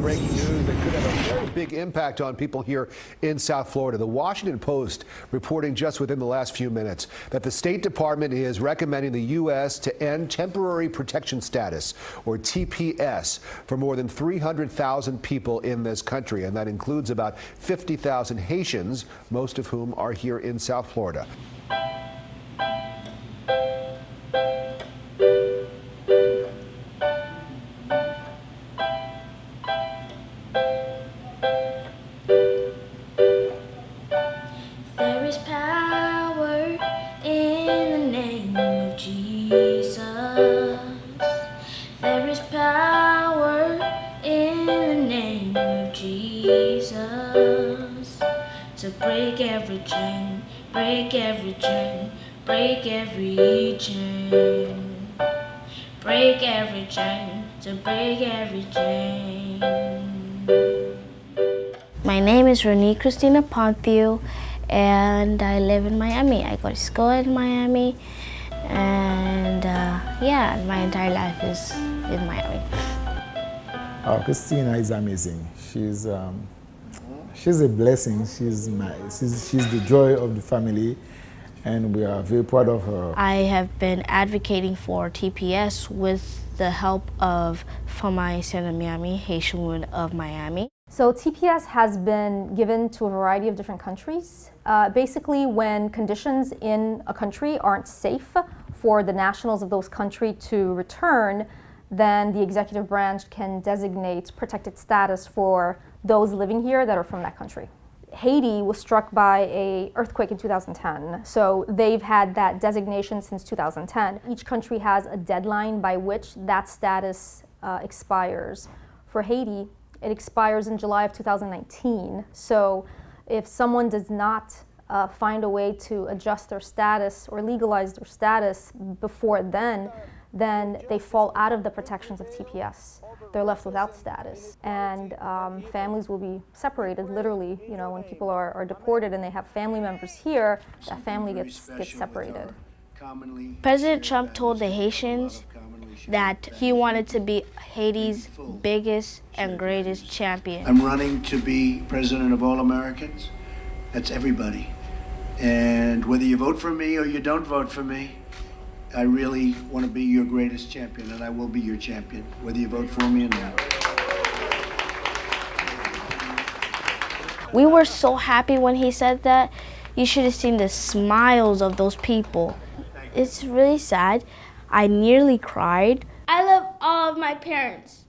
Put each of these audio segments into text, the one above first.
breaking news that could have a very big impact on people here in South Florida. The Washington Post reporting just within the last few minutes that the State Department is recommending the U.S. to end temporary protection status, or TPS, for more than 300,000 people in this country, and that includes about 50,000 Haitians, most of whom are here in South Florida. To break every chain, break every chain, break every chain, break every chain, to break every chain. My name is Rony Christina Ponthieux, and I live in Miami. I go to school in Miami, and yeah, my entire life is in Miami. Christina is amazing. She's a blessing. She's the joy of the family, and we are very proud of her. I have been advocating for TPS with the help of Famille Saint-Miami, Haitian woman of Miami. So TPS has been given to a variety of different countries. Basically, when conditions in a country aren't safe for the nationals of those countries to return, then the executive branch can designate protected status for those living here that are from that country. Haiti was struck by an earthquake in 2010, so they've had that designation since 2010. Each country has a deadline by which that status expires. For Haiti, it expires in July of 2019, so if someone does not find a way to adjust their status or legalize their status before then they fall out of the protections of TPS. They're left without status, and families will be separated, literally. You know, when people are deported and they have family members here, that family gets separated. President Trump told the Haitians that he wanted to be Haiti's biggest and greatest champion. I'm running to be president of all Americans. That's everybody. And whether you vote for me or you don't vote for me, I really want to be your greatest champion, and I will be your champion, whether you vote for me or not. We were so happy when he said that. You should have seen the smiles of those people. It's really sad. I nearly cried. I love all of my parents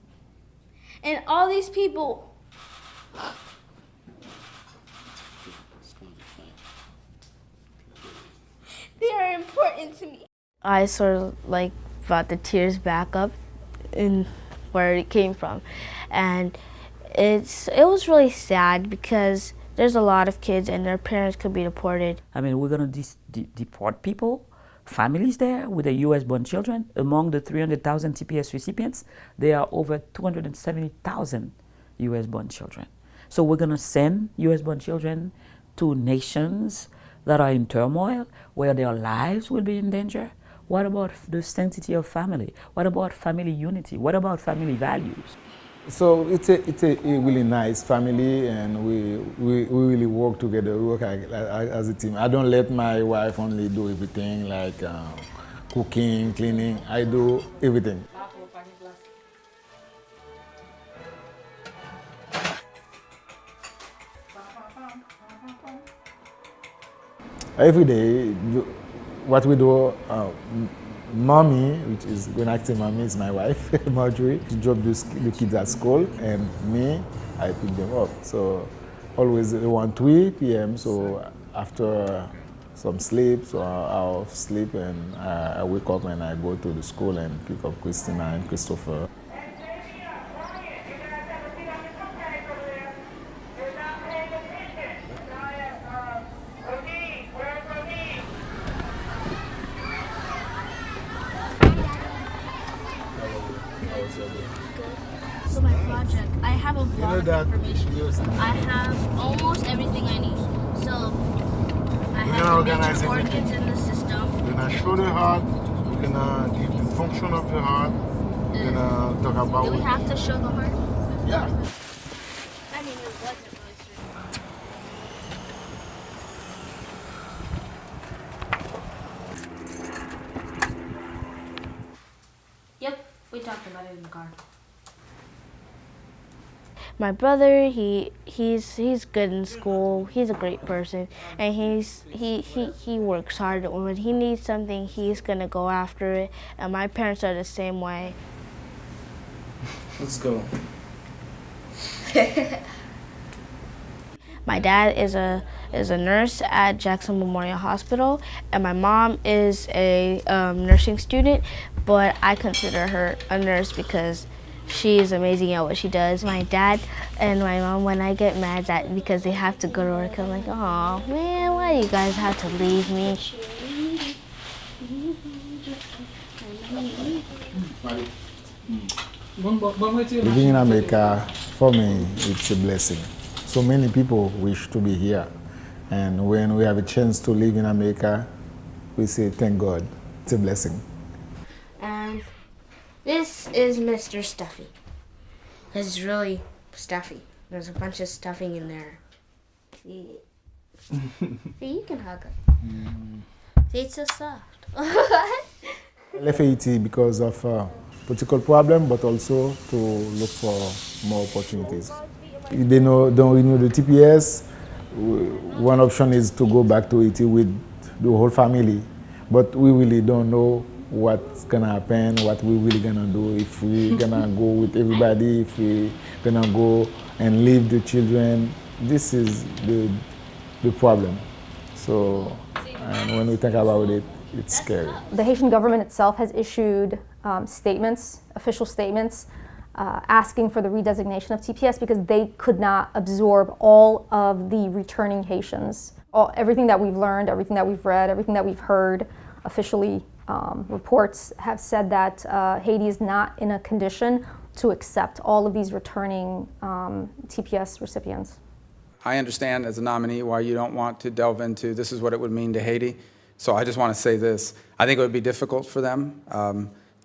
and all these people. They are important to me. I sort of like brought the tears back up in where it came from, and it was really sad because there's a lot of kids and their parents could be deported. I mean, we're gonna deport people, families there with the U.S.-born children. Among the 300,000 TPS recipients, there are over 270,000 U.S.-born children. So we're gonna send U.S.-born children to nations that are in turmoil, where their lives will be in danger. What about the sanctity of family? What about family unity? What about family values? So it's a really nice family, and we really work together. We work as a team. I don't let my wife only do everything, like cooking, cleaning. I do everything. Every day, what we do, mommy, which is, when I say mommy, is my wife, Marjorie, she drops the kids at school, and me, I pick them up. So always around 3 p.m., so after some sleep, so I'll sleep, and I wake up and I go to the school and pick up Christina and Christopher. So my project, I have a blog of information. I have almost everything I need. So I have the major organs in the system. We're gonna show the heart. We're gonna give the function of the heart. We're gonna talk about. Do we have to show the heart? Yeah. Yep, we talked about it in the car. My brother, he's good in school. He's a great person, and he works hard. When he needs something, he's gonna go after it. And my parents are the same way. Let's go. My dad is a nurse at Jackson Memorial Hospital, and my mom is a nursing student, but I consider her a nurse because she is amazing at what she does. My dad and my mom, when I get mad that because they have to go to work, I'm like, oh man, why do you guys have to leave me? Living in America, for me, it's a blessing. So many people wish to be here. And when we have a chance to live in America, we say, thank God. It's a blessing. And this is Mr. Stuffy, because it's really stuffy. There's a bunch of stuffing in there. See, see, you can hug it. See, it's so soft. I left Haiti because of political problem, but also to look for more opportunities. If they don't renew the TPS, one option is to go back to Haiti with the whole family, but we really don't know what's gonna happen, what we really gonna do, if we're gonna go with everybody, if we're gonna go and leave the children. This is the problem. So, and when we think about it, it's scary. The Haitian government itself has issued statements, official statements, asking for the redesignation of TPS because they could not absorb all of the returning Haitians. Everything that we've learned, everything that we've read, everything that we've heard officially, reports have said that Haiti is not in a condition to accept all of these returning TPS recipients. I understand as a nominee why you don't want to delve into this is what it would mean to Haiti. So I just want to say this. I think it would be difficult for them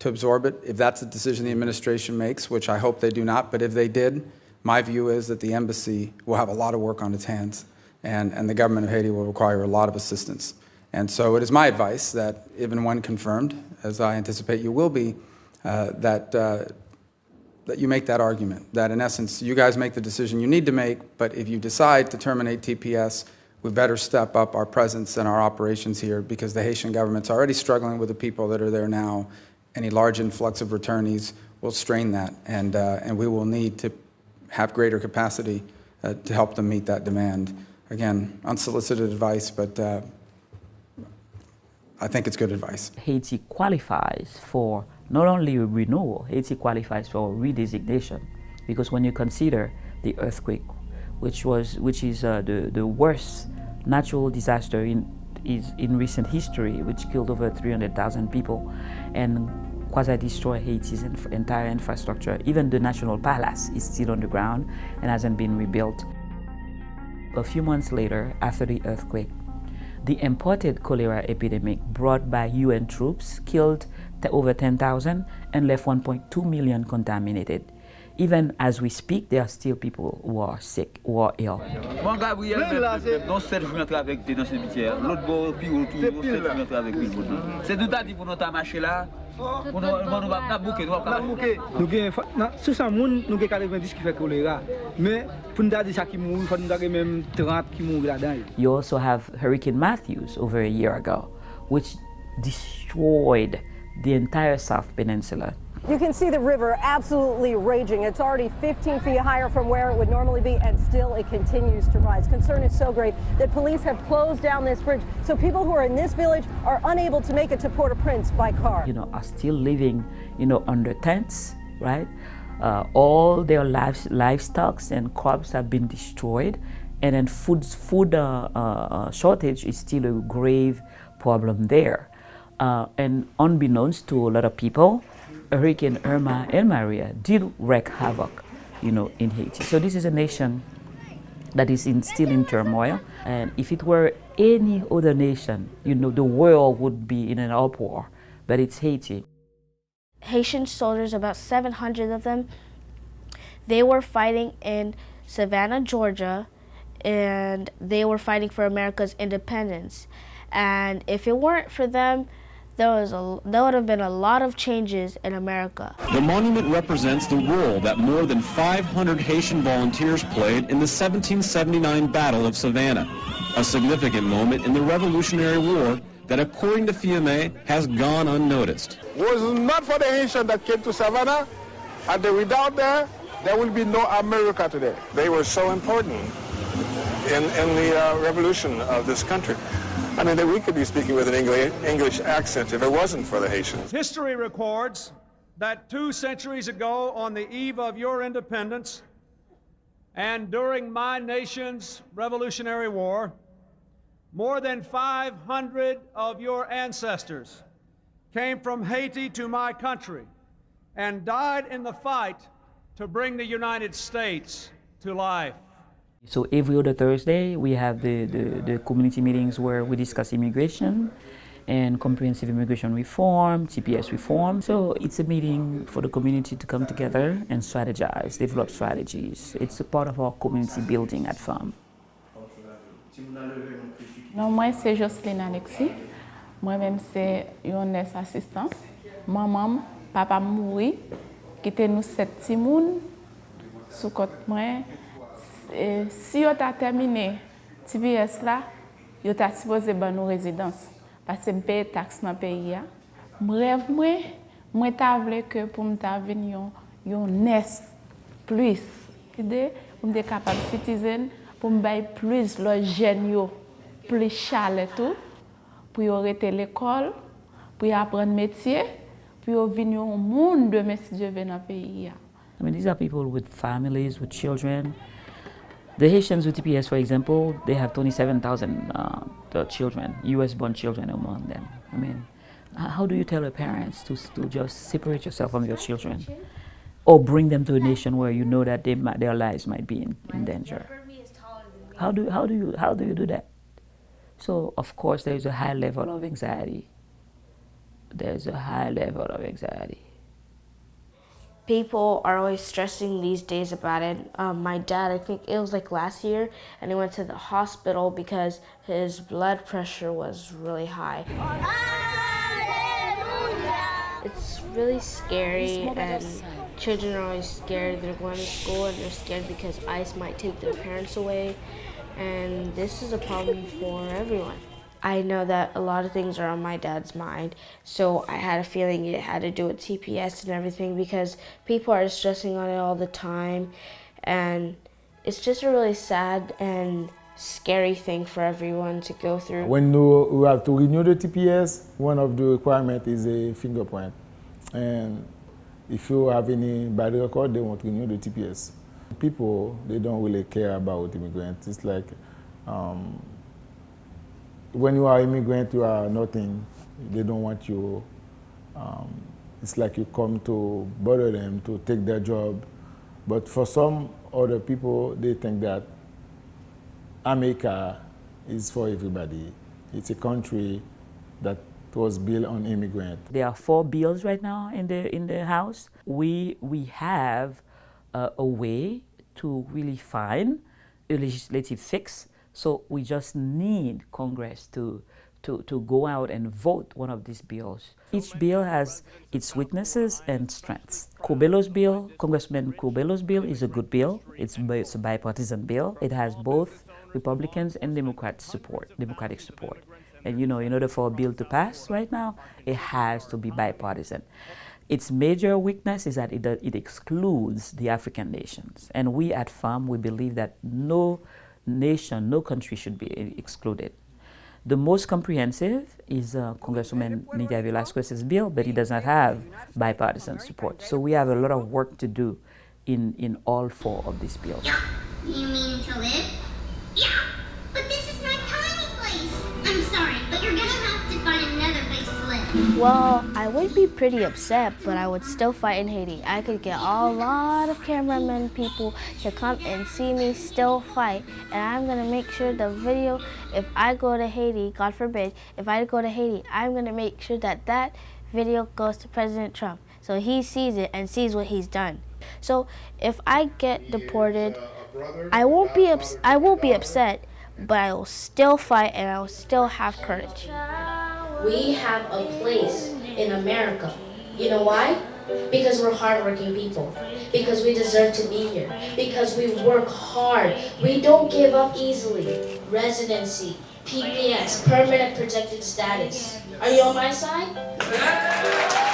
to absorb it if that's the decision the administration makes, which I hope they do not. But if they did, my view is that the embassy will have a lot of work on its hands, and the government of Haiti will require a lot of assistance. And so it is my advice that, even when confirmed, as I anticipate you will be, that you make that argument, that in essence, you guys make the decision you need to make, but if you decide to terminate TPS, we better step up our presence and our operations here because the Haitian government's already struggling with the people that are there now. Any large influx of returnees will strain that, and we will need to have greater capacity to help them meet that demand. Again, unsolicited advice, but I think it's good advice. Haiti qualifies for not only renewal, Haiti qualifies for redesignation, because when you consider the earthquake, which is the worst natural disaster in recent history, which killed over 300,000 people and quasi-destroyed Haiti's entire infrastructure. Even the National Palace is still on the ground and hasn't been rebuilt. A few months later, after the earthquake, the imported cholera epidemic brought by UN troops killed over 10,000 and left 1.2 million contaminated. Even as we speak, there are still people who are sick, who are ill. You also have Hurricane Matthews over a year ago, which destroyed the entire South Peninsula. You can see the river absolutely raging. It's already 15 feet higher from where it would normally be, and still it continues to rise. Concern is so great that police have closed down this bridge, so people who are in this village are unable to make it to Port-au-Prince by car. Are still living, under tents, right? All their livestock and crops have been destroyed, and then food shortage is still a grave problem there. And unbeknownst to a lot of people, Hurricane Irma and Maria did wreak havoc, in Haiti. So this is a nation that is still in turmoil. And if it were any other nation, the world would be in an uproar. But it's Haiti. Haitian soldiers, about 700 of them, they were fighting in Savannah, Georgia, and they were fighting for America's independence. And if it weren't for them, there would have been a lot of changes in America. The monument represents the role that more than 500 Haitian volunteers played in the 1779 Battle of Savannah, a significant moment in the Revolutionary War that, according to FIAME, has gone unnoticed. Was it not for the Haitians that came to Savannah and the redoubt there will be no America today. They were so important in the revolution of this country. I mean, we could be speaking with an English accent if it wasn't for the Haitians. History records that 2 centuries ago, on the eve of your independence, and during my nation's Revolutionary War, more than 500 of your ancestors came from Haiti to my country and died in the fight to bring the United States to life. So every other Thursday, we have the community meetings where we discuss immigration and comprehensive immigration reform, TPS reform. So it's a meeting for the community to come together and strategize, develop strategies. It's a part of our community building at FAM. Non, moi, c'est Jocelyne Alexis. Moi-même, c'est une nurse assistant. Maman, papa mouri, quitte nous 7 petits moun sous côté moi. Si vous avez terminé TPS là, vous avez supposé ban nous résidence parce que je paye taxe dans le pays. Je rêve moi t'avais que pour me venir un nest plus idée pour me capable citizen pour me bailler plus le jeune plus chalet tout pour arrêter l'école pour apprendre métier pour venir au monde de mes Dieu dans le pays. I mean, these are people with families, with children. The Haitians with TPS, for example, they have 27,000 children, US-born children among them. I mean, how do you tell your parents to just separate yourself from your children, or bring them to a nation where you know that their lives might be in danger? How do you do that? So of course there is a high level of anxiety. There's a high level of anxiety. People are always stressing these days about it. My dad, I think it was like last year, and he went to the hospital because his blood pressure was really high. It's really scary, and children are always scared. They're going to school and they're scared because ICE might take their parents away, and this is a problem for everyone. I know that a lot of things are on my dad's mind, so I had a feeling it had to do with TPS and everything because people are stressing on it all the time, and it's just a really sad and scary thing for everyone to go through. When you have to renew the TPS, one of the requirements is a fingerprint, and if you have any bad record, they won't renew the TPS. People, they don't really care about immigrants. It's like when you are immigrant, you are nothing. They don't want you. It's like you come to bother them, to take their job. But for some other people, they think that America is for everybody. It's a country that was built on immigrants. There are 4 bills right now in the House. We have a way to really find a legislative fix. So we just need Congress to go out and vote one of these bills. Each bill has its weaknesses and strengths. Curbelo's bill, Congressman Curbelo's bill, is a good bill. It's a bipartisan bill. It has both Republicans and Democratic support. And in order for a bill to pass right now, it has to be bipartisan. Its major weakness is that it excludes the African nations. And we at FAM, we believe that no nation, no country should be excluded. The most comprehensive is Congresswoman Nydia Velasquez's bill, but it does not have bipartisan support. So we have a lot of work to do in all 4 of these bills. Yeah. You mean to live? Yeah, but this is my tiny place. I'm sorry, but you're gonna have to find another place to live. Well, I would be pretty upset, but I would still fight in Haiti. I could get a lot of cameramen people to come and see me still fight, and I'm gonna make sure the video, if I go to Haiti, God forbid, if I go to Haiti, I'm gonna make sure that video goes to President Trump, so he sees it and sees what he's done. So if I get deported, I won't be upset, but I will still fight and I will still have courage. We have a place in America. You know why? Because we're hardworking people. Because we deserve to be here. Because we work hard. We don't give up easily. Residency, PPS, permanent protected status. Are you on my side?